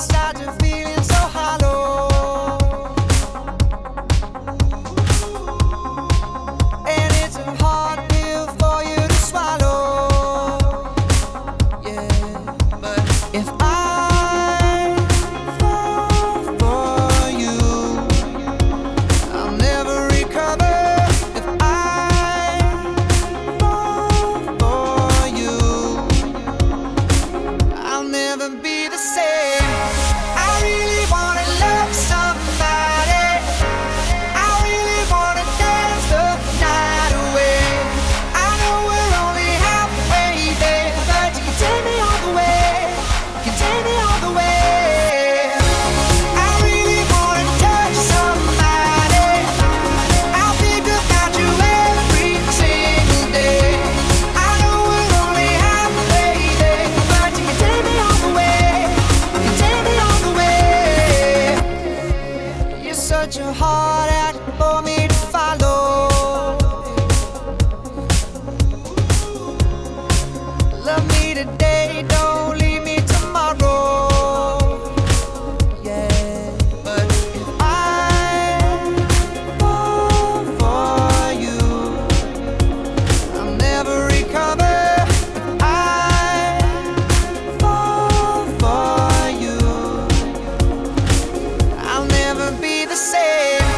inside you're feeling so hollow, and it's a hard pill for you to swallow. Yeah, but if I fall for you, I'll never recover. If I fall for you, I'll never be the same. I really wanna love somebody. I really wanna dance the night away. I know we're only halfway there, but you can take me all the way. You can take me all the way. I really wanna touch somebody. I'll think about you every single day. I know we're only halfway there, but you can take me all the way. You can take me all the way. You're such a hard act for me to follow. Love me today, don't leave me tomorrow. Yeah, but if I fall for you, I'll never recover. If I fall for you, I'll never be the same.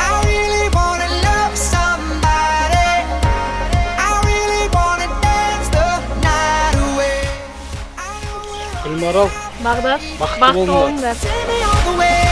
I really wanna love somebody. I really wanna dance the night away. I know we're Gülmaral, Bağdat. Бақытты Бақытты болыңдар. болыңдар. take me all the way.